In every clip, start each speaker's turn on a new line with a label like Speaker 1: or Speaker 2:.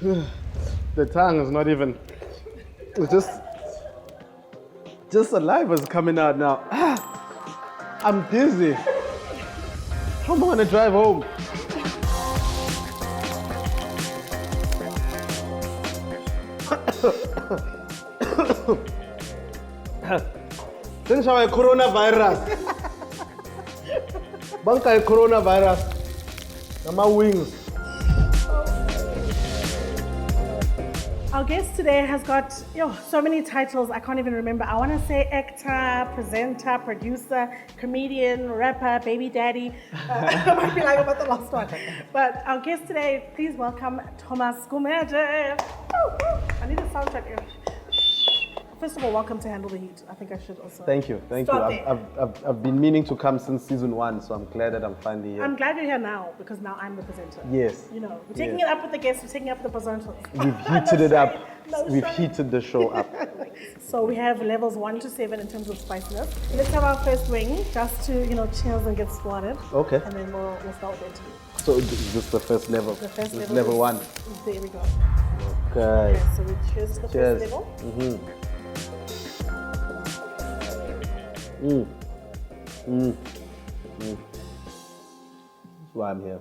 Speaker 1: The tongue is not even. It's just saliva's coming out now. I'm dizzy. How am I gonna drive home? Since I coronavirus. Banka coronavirus. My wings.
Speaker 2: Our guest today has got so many titles I can't even remember. I want to say actor, presenter, producer, comedian, rapper, baby daddy. I might be lying about the last one. But our guest today, please welcome Thomas Gumede. I need a soundtrack here. First of all, welcome to Handle the Heat. I think I should also.
Speaker 1: Thank you. I've been meaning to come since season 1, so I'm glad that I'm finally here.
Speaker 2: I'm glad you're here now because now I'm the presenter.
Speaker 1: Yes.
Speaker 2: We're taking it up with the guests, we're taking it up with the presenters.
Speaker 1: We've heated it up. We've heated the show up.
Speaker 2: So we have levels 1 to 7 in terms of spiciness. Let's have our first wing just to, cheers and get started.
Speaker 1: Okay.
Speaker 2: And then we'll start with the interview.
Speaker 1: So is this the first level?
Speaker 2: The first level.
Speaker 1: Level 1.
Speaker 2: There we go.
Speaker 1: Okay.
Speaker 2: So we cheers to the first level.
Speaker 1: That's why I'm here.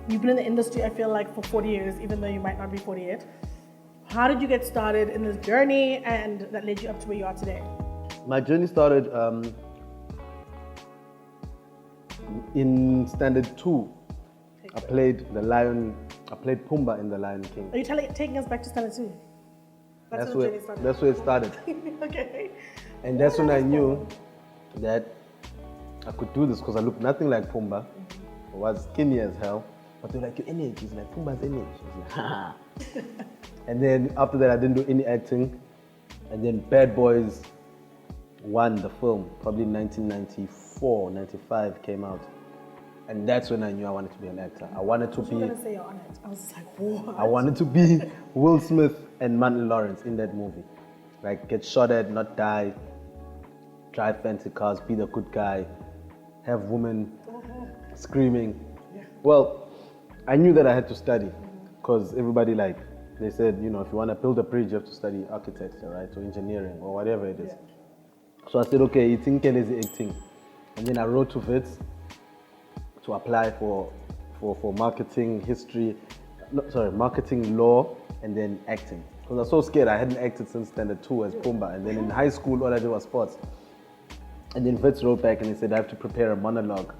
Speaker 2: You've been in the industry, I feel like, for 40 years, even though you might not be 40 yet. How did you get started in this journey and that led you up to where you are today?
Speaker 1: My journey started in standard 2. I played Pumbaa in The Lion King.
Speaker 2: Are you taking us back to standard 2? That's where the journey started.
Speaker 1: That's where it started.
Speaker 2: Okay.
Speaker 1: And that's when I knew that I could do this because I looked nothing like Pumbaa. I was skinny as hell. But they were like, your image is like Pumbaa's image. I was like, ha. And then after that, I didn't do any acting. And then Bad Boys 1, the film, probably 1994, 95 came out. And that's when I knew I wanted to be an actor. I wanted to be...
Speaker 2: You were going to say you're on it. I was like, what?
Speaker 1: I wanted to be Will Smith and Martin Lawrence in that movie. Like, get shot at, not die, drive fancy cars, be the good guy, have women screaming.
Speaker 2: Yeah.
Speaker 1: Well, I knew that I had to study because everybody they said, if you want to build a bridge, you have to study architecture, right? Or engineering or whatever it is. Yeah. So I said, okay, it's acting. And then I wrote to Wits to apply for marketing marketing law and then acting. Because I was so scared, I hadn't acted since standard 2 as Pumbaa. And then in high school, all I did was sports. And then Wits wrote back and he said, I have to prepare a monologue,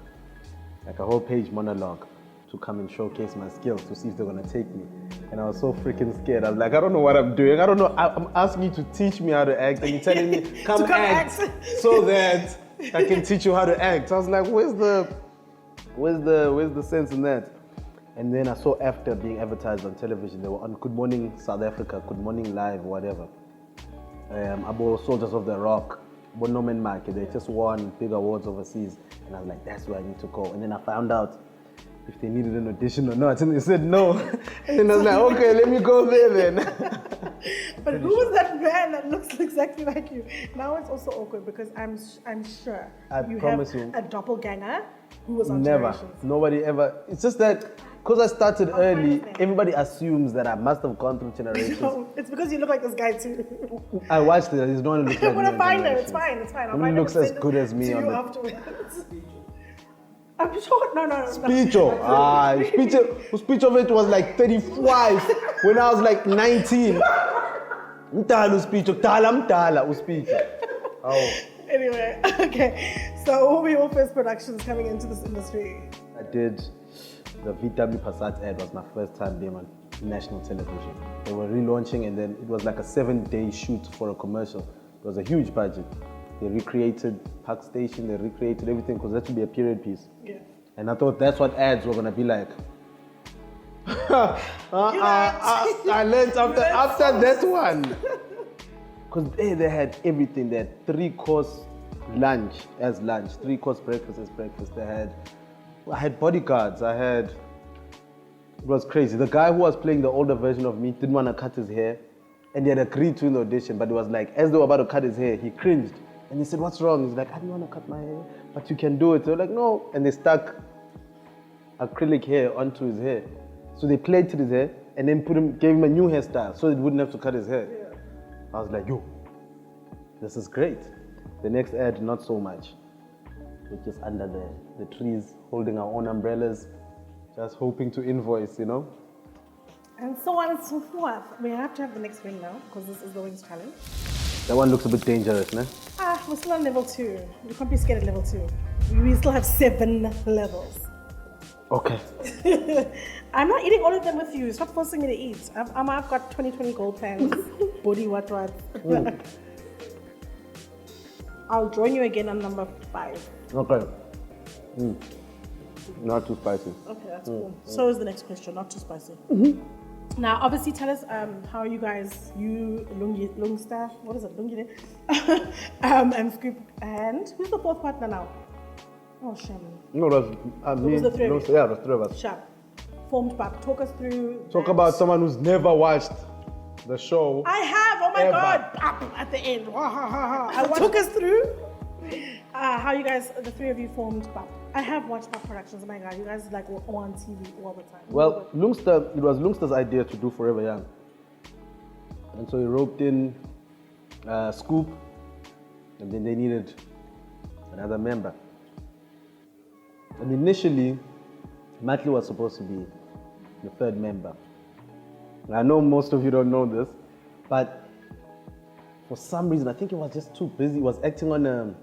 Speaker 1: like a whole page monologue, to come and showcase my skills to see if they're gonna take me. And I was so freaking scared. I was like, I don't know what I'm doing. I don't know. I'm asking you to teach me how to act, and you're telling me come act so that I can teach you how to act. So I was like, where's the sense in that? And then I saw after being advertised on television, they were on Good Morning South Africa, Good Morning Live, whatever. About Soldiers of the Rock, Bonoman Market, they just won big awards overseas. And I was like, that's where I need to go. And then I found out if they needed an audition or not. And they said no. And then I was like, okay, let me go there then.
Speaker 2: But who was that man that looks exactly like you? Now it's also awkward because I'm sure you have a doppelganger who was on
Speaker 1: Never.
Speaker 2: Generations.
Speaker 1: Nobody ever. It's just that because I started early, everybody assumes that I must have gone through Generations.
Speaker 2: No, it's because you look like this guy too.
Speaker 1: I watched it. There's no one who looks like me.
Speaker 2: I'm gonna
Speaker 1: on
Speaker 2: find her.
Speaker 1: Generations.
Speaker 2: It's fine.
Speaker 1: Nobody looks as good as me
Speaker 2: to
Speaker 1: on
Speaker 2: you
Speaker 1: the
Speaker 2: afterwards. I'm sure. No.
Speaker 1: Speecho. Speech of it was like 35 when I was like 19. Mtala Speecho. Mtala Speecho. Oh.
Speaker 2: Anyway, okay. So what were your first productions coming into this industry?
Speaker 1: I did the VW Passat ad. Was my first time being on national television. They were relaunching and then it was like a 7-day shoot for a commercial. It was a huge budget. They recreated Park Station, they recreated everything because that should be a period piece.
Speaker 2: Yeah.
Speaker 1: And I thought that's what ads were gonna be like. I learned after that one. Because they had everything. They had 3-course lunch as lunch, 3-course breakfast as breakfast. I had bodyguards, it was crazy. The guy who was playing the older version of me didn't want to cut his hair. And he had agreed to in the audition, but it was like, as they were about to cut his hair, he cringed. And he said, what's wrong? He's like, I didn't want to cut my hair, but you can do it. They were like, no. And they stuck acrylic hair onto his hair. So they plaited his hair and then gave him a new hairstyle so he wouldn't have to cut his hair. Yeah. I was like, yo, this is great. The next ad, not so much. We're just under the trees, holding our own umbrellas, just hoping to invoice, you know?
Speaker 2: And so on and so forth. We have to have the next ring now, because this is the wings challenge.
Speaker 1: That one looks a bit dangerous, no?
Speaker 2: We're still on level 2. You can't be scared at level 2. We still have 7 levels.
Speaker 1: Okay.
Speaker 2: I'm not eating all of them with you. Stop forcing me to eat. I've got 2020 gold plans. Body what. I'll join you again on number 5.
Speaker 1: Okay. Not too spicy.
Speaker 2: Okay, that's cool. So is the next question, not too spicy. Now, obviously, tell us how are you guys, Lungsta, what is it, Lungide? And Scoop, and who's the 4th partner now? Oh, Sham.
Speaker 1: No, that's me.
Speaker 2: Was the 3 of you?
Speaker 1: Yeah, the 3 of us.
Speaker 2: Sham. Formed back. Talk us through.
Speaker 1: Talk about someone who's never watched the show.
Speaker 2: I have, oh my God, at the end. Talk us through how you guys, the 3 of you formed BAP. I have watched BAP productions, oh my God, you guys like were on TV all the time.
Speaker 1: Well, Lungster, it was Lungster's idea to do Forever Young. And so he roped in Scoop, and then they needed another member. And initially, Matley was supposed to be the 3rd member. And I know most of you don't know this, but for some reason, I think he was just too busy. He was acting on a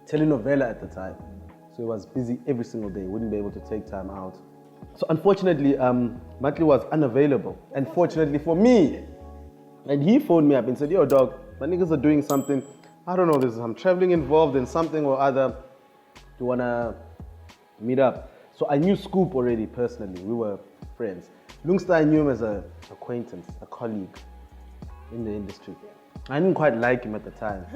Speaker 1: telenovela at the time. So he was busy every single day, wouldn't be able to take time out. So unfortunately, Matley was unavailable. And fortunately for me, and he phoned me up and said, yo dog, my niggas are doing something. I don't know, I'm traveling involved in something or other. Do you wanna meet up? So I knew Scoop already personally, we were friends. Lungster, I knew him as an acquaintance, a colleague in the industry. I didn't quite like him at the time.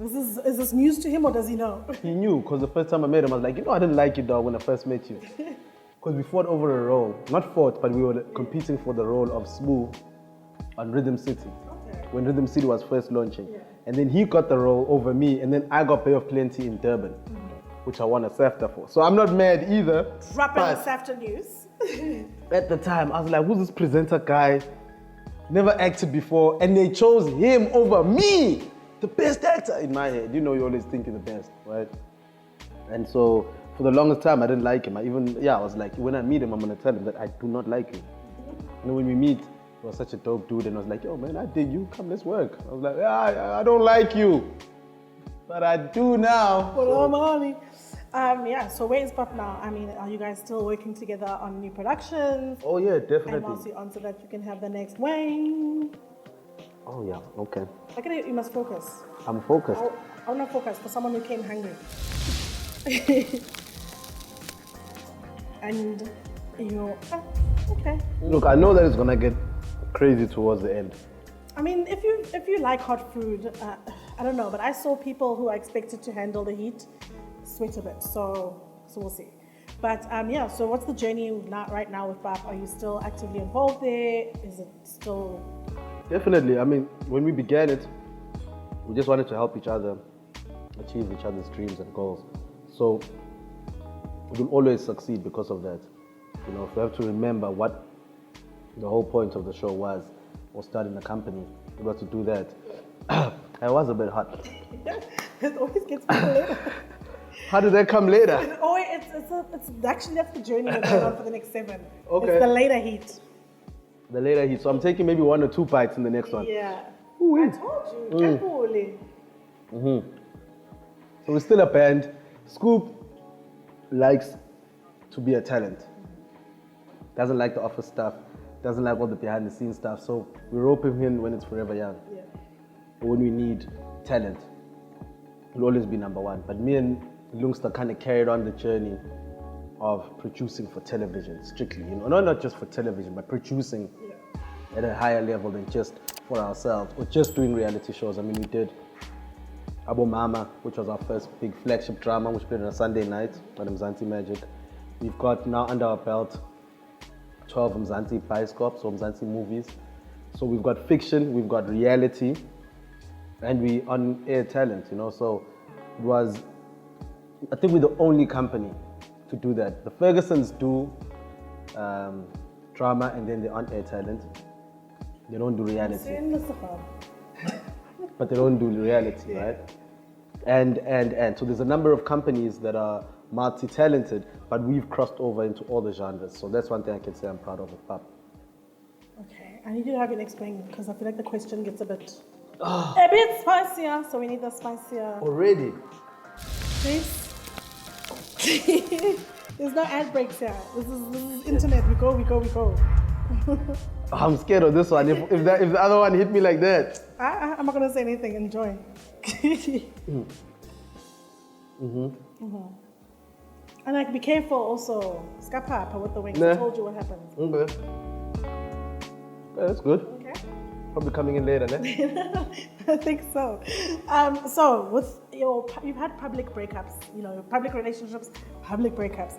Speaker 2: Is this news to him or does he know?
Speaker 1: He knew, because the first time I met him, I was like, I didn't like you, dog, when I first met you. Because we fought over a role. Not fought, but we were competing for the role of Smooth on Rhythm City. Okay. When Rhythm City was first launching. Yeah. And then he got the role over me, and then I got Bay of Plenty in Durban, which I won a SAFTA for. So I'm not mad either.
Speaker 2: Dropping the SAFTA news.
Speaker 1: At the time, I was like, who's this presenter guy? Never acted before, and they chose him over me, the best actor in my head. You know, you always think you're the best, right? And so, for the longest time, I didn't like him. I was like, when I meet him, I'm gonna tell him that I do not like him. And when we meet, he was such a dope dude, and I was like, yo, man, I dig you, come, let's work. I was like, I don't like you, but I do now.
Speaker 2: So where is BAP now? I mean, are you guys still working together on new productions?
Speaker 1: Oh yeah, definitely.
Speaker 2: And also on so that you can have the next wing.
Speaker 1: Oh yeah, okay.
Speaker 2: Okay, you must focus.
Speaker 1: I'm focused.
Speaker 2: I want to focus for someone who came hungry. And okay.
Speaker 1: Look, I know that it's gonna get crazy towards the end.
Speaker 2: I mean, if you like hot food, I don't know, but I saw people who are expected to handle the heat sweat a bit, so we'll see. But so what's the journey right now with BAP? Are you still actively involved there? Is it still?
Speaker 1: Definitely. I mean, when we began it, we just wanted to help each other achieve each other's dreams and goals. So we will always succeed because of that. You know, if we have to remember what the whole point of the show was, or starting a company, we got to do that. I was a bit hot.
Speaker 2: It always gets people later.
Speaker 1: How did that come later?
Speaker 2: It's actually that's the journey we're going on for the next 7.
Speaker 1: Okay.
Speaker 2: It's the later heat.
Speaker 1: The later heat. So I'm taking maybe 1 or 2 bites in the next one.
Speaker 2: Yeah.
Speaker 1: Ooh.
Speaker 2: I told you.
Speaker 1: So we're still a band. Scoop likes to be a talent. Doesn't like the office stuff. Doesn't like all the behind the scenes stuff. So we rope him in when it's Forever Young.
Speaker 2: Yeah.
Speaker 1: But when we need talent, he'll always be number 1. But me and Lungster kind of carried on the journey of producing for television, strictly. You know, not just for television, but producing at a higher level than just for ourselves or just doing reality shows. I mean, we did Abo Mama, which was our first big flagship drama, which played on a Sunday night on Mzansi Magic. We've got now under our belt 12 Mzansi Bioscopes or Mzansi movies. So we've got fiction, we've got reality, and we on-air talent, you know. So it was, I think we're the only company to do that. The Fergusons do drama, and then they're on-air talent. They don't do reality. But they don't do reality, right? And so there's a number of companies that are multi-talented, but we've crossed over into all the genres. So that's one thing I can say I'm proud of with PAP.
Speaker 2: Okay, I need you to have it explained because I feel like the question gets a bit spicier, so we need the spicier.
Speaker 1: Already?
Speaker 2: Please. There's no ad breaks here. This is internet. We go.
Speaker 1: I'm scared of this one. If the other one hit me like that.
Speaker 2: I'm not gonna say anything. Enjoy. And like, be careful also. Scapa with the wings. I told you what happens.
Speaker 1: Okay. Yeah, that's good.
Speaker 2: Okay.
Speaker 1: Probably coming in later, né?
Speaker 2: I think so. So with you've had public breakups, public relationships, public breakups.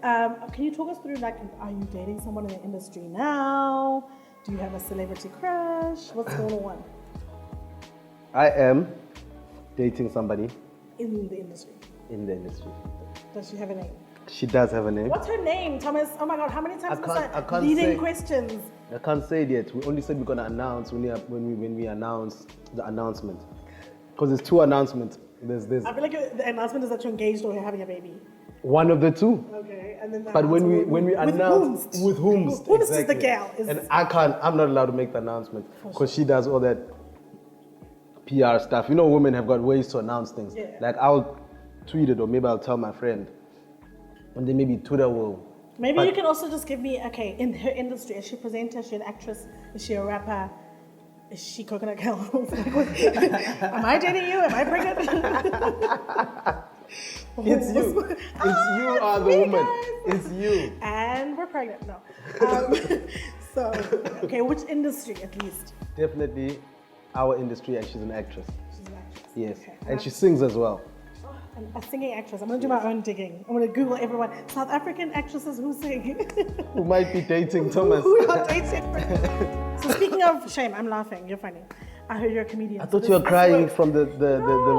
Speaker 2: Can you talk us through, like, are you dating someone in the industry now? Do you have a celebrity crush? What's going on?
Speaker 1: I am dating somebody
Speaker 2: in the industry. Does she have a name?
Speaker 1: She does have a name.
Speaker 2: What's her name, Thomas? Oh my God, how many times was that? Leading questions.
Speaker 1: I can't say it yet. We only said we're gonna announce when we announce the announcement. Because there's two announcements. There's this.
Speaker 2: I feel like the announcement is that you're engaged or you're having a baby.
Speaker 1: One of the two.
Speaker 2: Okay, and then.
Speaker 1: But when we announce with whom
Speaker 2: exactly. Is the gal?
Speaker 1: And I'm not allowed to make the announcement because she does all that PR stuff. Women have got ways to announce things.
Speaker 2: Yeah.
Speaker 1: Like, I'll tweet it, or maybe I'll tell my friend, and then maybe Twitter will.
Speaker 2: Maybe you can also just give me, okay, in her industry, is she a presenter, is she an actress, is she a rapper, is she Coconut Girl? Am I dating you? Am I pregnant?
Speaker 1: It's you. You are the woman.
Speaker 2: Guys.
Speaker 1: It's you.
Speaker 2: And we're pregnant. No. So, okay, which industry at least?
Speaker 1: Definitely our industry, and she's an actress.
Speaker 2: She's an actress.
Speaker 1: Yes.
Speaker 2: Okay.
Speaker 1: And she sings as well.
Speaker 2: A singing actress. I'm going to do my own digging. I'm going to Google everyone. South African actresses who sing.
Speaker 1: Who might be dating Thomas.
Speaker 2: Who are dating. So speaking of shame, I'm laughing. You're funny. I heard you're a comedian.
Speaker 1: I thought you were crying from the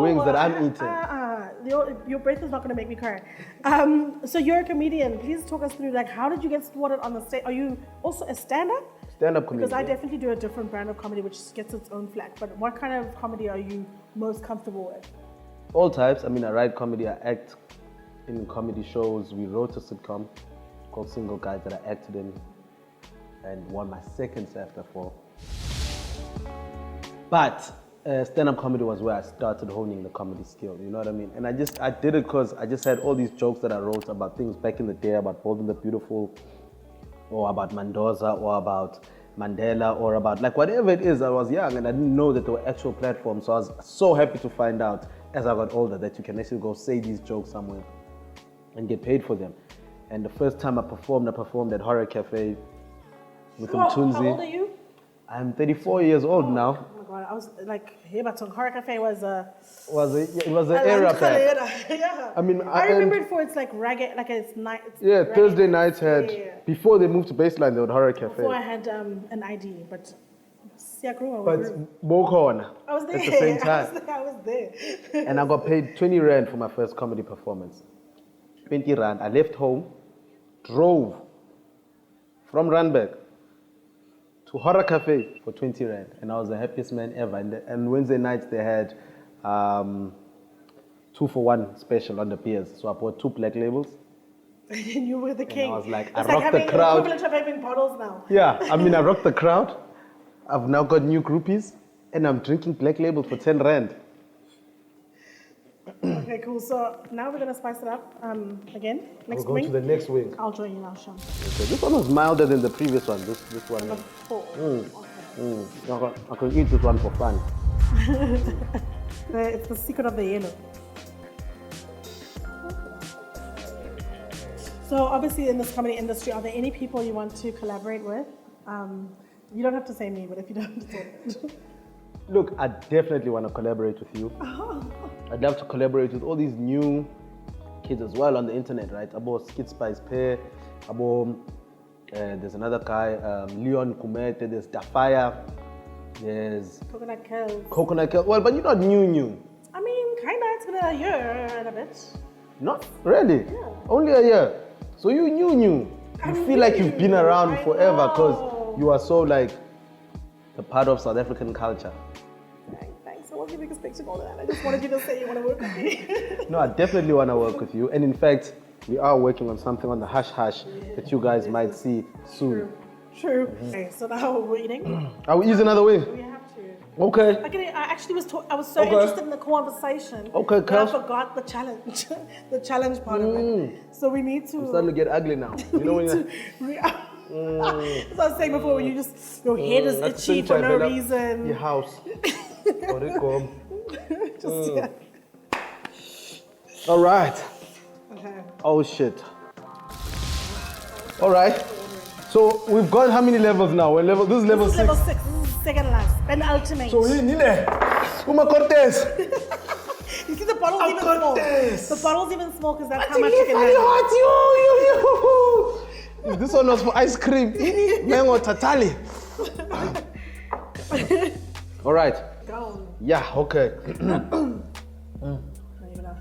Speaker 1: wings that I'm eating.
Speaker 2: Your breath is not going to make me cry. So you're a comedian. Please talk us through, like, how did you get started on the stage? Are you also a stand-up?
Speaker 1: Stand-up comedian.
Speaker 2: Because I definitely do a different brand of comedy which gets its own flack. But what kind of comedy are you most comfortable with?
Speaker 1: All types. I write comedy, I act in comedy shows. We wrote a sitcom called Single Guys that I acted in and won my second SAFTA for. But stand-up comedy was where I started honing the comedy skill, you know what I mean? And I did it because I just had all these jokes that I wrote about things back in the day, about Bold and the Beautiful, or about Mendoza, or about Mandela, or about, like, whatever it is. I was young and I didn't know that there were actual platforms. So I was so happy to find out as I got older that you can actually go say these jokes somewhere and get paid for them. And the first time I performed at Horror Cafe with Mtunzi.
Speaker 2: How old are you?
Speaker 1: I'm 34 years old now.
Speaker 2: Oh my God, I was like, Horror Cafe was a...
Speaker 1: It was an era back.
Speaker 2: Yeah.
Speaker 1: I
Speaker 2: remember it for its like ragged, like it's night.
Speaker 1: Yeah, Thursday nights had, before they moved to Baseline, they had Horror Cafe.
Speaker 2: Before I had an ID, but...
Speaker 1: But Bokona
Speaker 2: I was there.
Speaker 1: at the same time.
Speaker 2: I was there.
Speaker 1: And I got paid 20 Rand for my first comedy performance. 20 Rand. I left home, drove from Randburg to Horror Cafe for 20 Rand. And I was the happiest man ever. And Wednesday nights they had 2-for-1 special on the beers. So I bought 2 black labels.
Speaker 2: And you were the king.
Speaker 1: And I was like,
Speaker 2: it's
Speaker 1: I rocked the crowd.
Speaker 2: It's equivalent of having bottles now.
Speaker 1: Yeah, I rocked the crowd. I've now got new groupies, and I'm drinking black label for 10 Rand.
Speaker 2: Okay, cool. So now we're gonna spice it up again. Next
Speaker 1: We'll go
Speaker 2: wing.
Speaker 1: to the next wing.
Speaker 2: I'll join you now, Sean.
Speaker 1: Okay, this one was milder than the previous one. This one.
Speaker 2: Number 4.
Speaker 1: Okay. I can eat this one for fun.
Speaker 2: It's the secret of the yellow. So obviously in this comedy industry, are there any people you want to collaborate with? You don't have to say me, but if you don't,
Speaker 1: Look, I definitely want to collaborate with you. I'd love to collaborate with all these new kids as well on the internet, right? About Skid Spice Pair, about there's another guy, Leon Gumede, there's Dafaya, there's Coconut Kells. Well, but you're not new.
Speaker 2: Kinda. It's been a year and a bit.
Speaker 1: Not really.
Speaker 2: Yeah.
Speaker 1: Only a year. So you new. You feel like you've been around
Speaker 2: I
Speaker 1: forever because
Speaker 2: know.
Speaker 1: you are so like a part of South African culture.
Speaker 2: Thanks. I wasn't even expecting all of that. I just wanted you to say you want to work with me.
Speaker 1: No, I definitely want to work with you. And in fact, we are working on something on the hush hush that you guys might see soon.
Speaker 2: True. Okay, so now we're eating.
Speaker 1: Are we ease another way?
Speaker 2: We have to.
Speaker 1: Okay.
Speaker 2: I actually I was so interested in the conversation.
Speaker 1: Okay,
Speaker 2: that I
Speaker 1: Kels.
Speaker 2: forgot the challenge, the challenge part of it. So we need to.
Speaker 1: It's starting to get ugly now. You know when you're...
Speaker 2: As I was saying before, when you just your head is itchy for no reason.
Speaker 1: Your house.
Speaker 2: Just yeah.
Speaker 1: All right.
Speaker 2: Okay.
Speaker 1: Oh shit. All right. So we've gone how many levels now? This is level
Speaker 2: This is
Speaker 1: 6.
Speaker 2: level 6. This is second last. And ultimate.
Speaker 1: So we need Uma Cortez.
Speaker 2: You see the bottle's even small.
Speaker 1: Cortez.
Speaker 2: The bottle's even small because that's
Speaker 1: I
Speaker 2: how much you
Speaker 1: think
Speaker 2: can
Speaker 1: it's
Speaker 2: handle.
Speaker 1: hot. You. This one was for ice cream. Mango tatali. All right.
Speaker 2: Go.
Speaker 1: Yeah, okay.
Speaker 2: Not even a-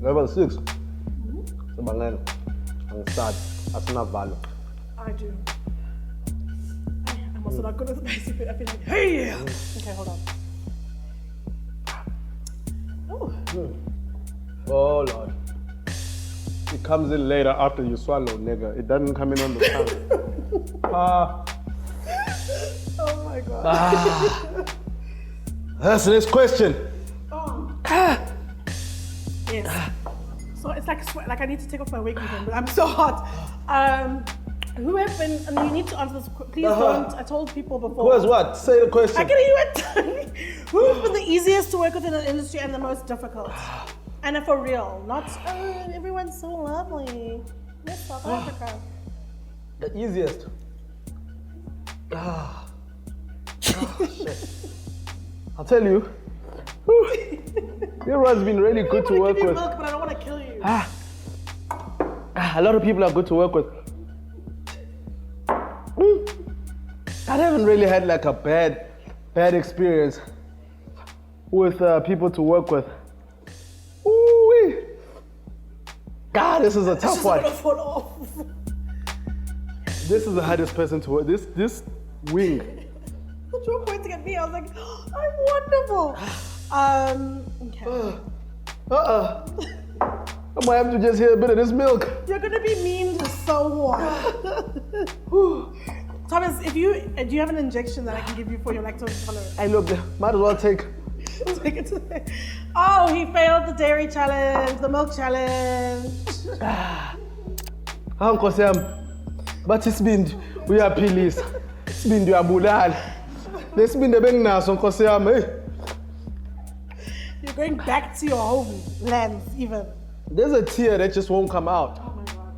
Speaker 1: Level 6. Sebangena. Angisadi. Asinavalo.
Speaker 2: I do. I'm also not good at spicy food. I feel like, hey! Okay, hold on. Oh,
Speaker 1: Oh Lord. It comes in later after you swallow, nigga. It doesn't come in on the tongue.
Speaker 2: oh my god.
Speaker 1: That's the next question.
Speaker 2: Oh. Yes. So it's like sweat. Like I need to take off my wig even, but I'm so hot. Who have been? And you need to answer this. Please don't. I told people before.
Speaker 1: Who is what? Say the question.
Speaker 2: I can hear it. Who has been the easiest to work with in the industry and the most difficult? And for real, not everyone's so lovely. Miss South Africa.
Speaker 1: The easiest. Shit. I'll tell you. Everyone's been really good to work
Speaker 2: give you
Speaker 1: with.
Speaker 2: milk, but I don't want to kill you.
Speaker 1: A lot of people are good to work with. I haven't really had like a bad experience with people to work with. Ooh-wee. God, this is a tough one.
Speaker 2: Gonna fall off.
Speaker 1: This is the hardest person to work. This wing.
Speaker 2: But you were pointing at me. I was like, oh, I'm wonderful. Okay.
Speaker 1: I might have to just hear a bit of this milk.
Speaker 2: You're gonna be mean to someone. Thomas, do you have an injection that I can give you for your lactose intolerance?
Speaker 1: I look, might as well take.
Speaker 2: Take it to the... Oh, he failed the dairy challenge, the milk challenge.
Speaker 1: Nkosi yami, bathi isibindi uyaphilisa. Isibindi uyabulala. Lesibindi ebenginaso Nkosi yami, hey.
Speaker 2: You're going back to your homelands even.
Speaker 1: There's a tear that just won't come out.
Speaker 2: Oh my god.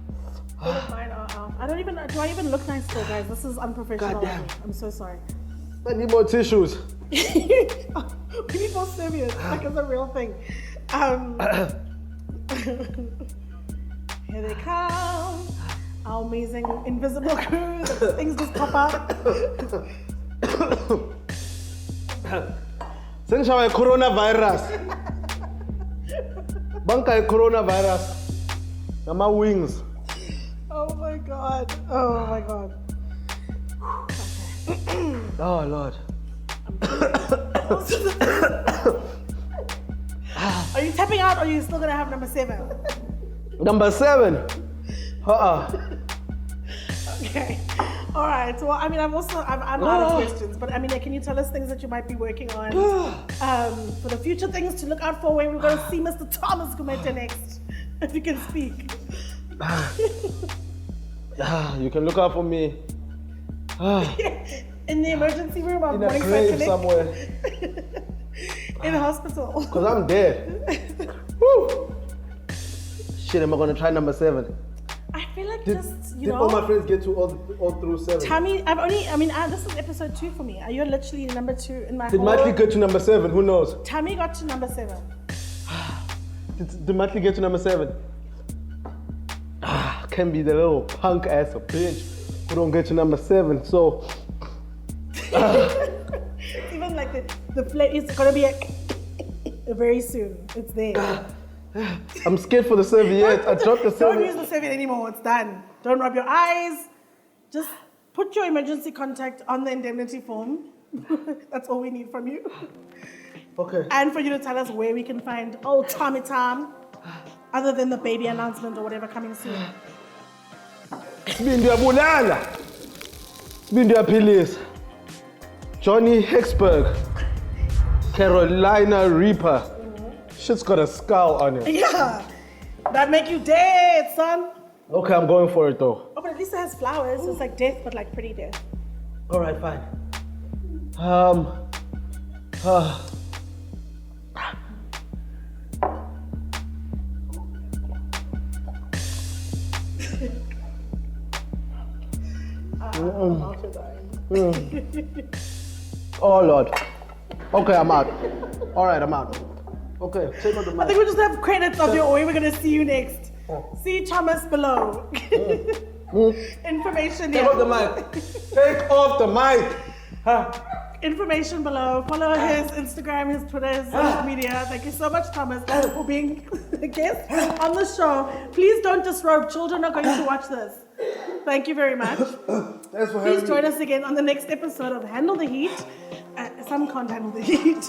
Speaker 2: All of mine are out. Do I even look nice still, guys? This is unprofessional.
Speaker 1: God damn.
Speaker 2: I'm so sorry.
Speaker 1: I need more tissues.
Speaker 2: We need more serious. Like it's a real thing. Here they come. Our amazing invisible crew. Things just pop out.
Speaker 1: Sengishawa coronavirus. Banka coronavirus. Nama wings.
Speaker 2: Oh my god. Oh my god.
Speaker 1: Oh Lord.
Speaker 2: Are you tapping out or are you still gonna have number 7?
Speaker 1: Number 7.
Speaker 2: Okay. All right. Well, I mean, I'm out of questions, but I mean, can you tell us things that you might be working on for the future, things to look out for when we're going to see Mr. Thomas Gumede next, if you can speak.
Speaker 1: You can look out for me.
Speaker 2: In the emergency room, I'm
Speaker 1: In a grave somewhere.
Speaker 2: In a hospital.
Speaker 1: Because I'm dead. Woo. Shit, am I going to try number 7?
Speaker 2: I feel like
Speaker 1: Did all my friends get to all through 7?
Speaker 2: Tammy, this is episode 2 for me. You're literally number 2 in my
Speaker 1: Did Matley get to number 7? Who knows?
Speaker 2: Tammy got to number 7.
Speaker 1: Did Matley get to number 7? Can be the little punk ass of bitch who don't get to number 7. So
Speaker 2: Even like the flame is gonna be very soon. It's there.
Speaker 1: I'm scared for the serviette. I dropped the
Speaker 2: Don't use
Speaker 1: serviette.
Speaker 2: the serviette anymore. It's done. Don't rub your eyes. Just put your emergency contact on the indemnity form. That's all we need from you.
Speaker 1: Okay.
Speaker 2: And for you to tell us where we can find old Tommy Tom, other than the baby announcement or whatever coming soon.
Speaker 1: Sibindi uyabulala. Sibindi uyaphilisa. Johnny Hicksburg. Carolina Reaper. Shit's got a skull on it.
Speaker 2: Yeah. That make you dead, son.
Speaker 1: Okay, I'm going for it though.
Speaker 2: Oh, but at least it has flowers. So it's like death, but like pretty death.
Speaker 1: All right, fine. Oh Lord. Okay, I'm out. All right, I'm out. Okay, take out the
Speaker 2: I
Speaker 1: mic.
Speaker 2: think we just have credits of your where we're gonna see you next. See Thomas below. Information
Speaker 1: Take
Speaker 2: here.
Speaker 1: off the mic. Take off the mic.
Speaker 2: Information below. Follow his Instagram, his Twitter, his social media. Thank you so much, Thomas, for being a guest on the show. Please don't disrobe. Children are going to watch this. Thank you very much.
Speaker 1: Thanks for
Speaker 2: Please
Speaker 1: having
Speaker 2: join
Speaker 1: me.
Speaker 2: us again on the next episode of Handle the Heat. Some can't handle the heat.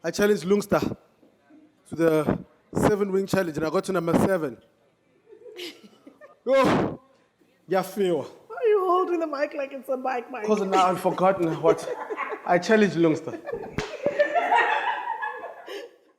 Speaker 1: I challenged Lungster to the 7-wing challenge and I got to number 7. Oh, yeah, feel.
Speaker 2: Why are you holding the mic like it's a mic?
Speaker 1: Because now I've forgotten what I challenged Lungster.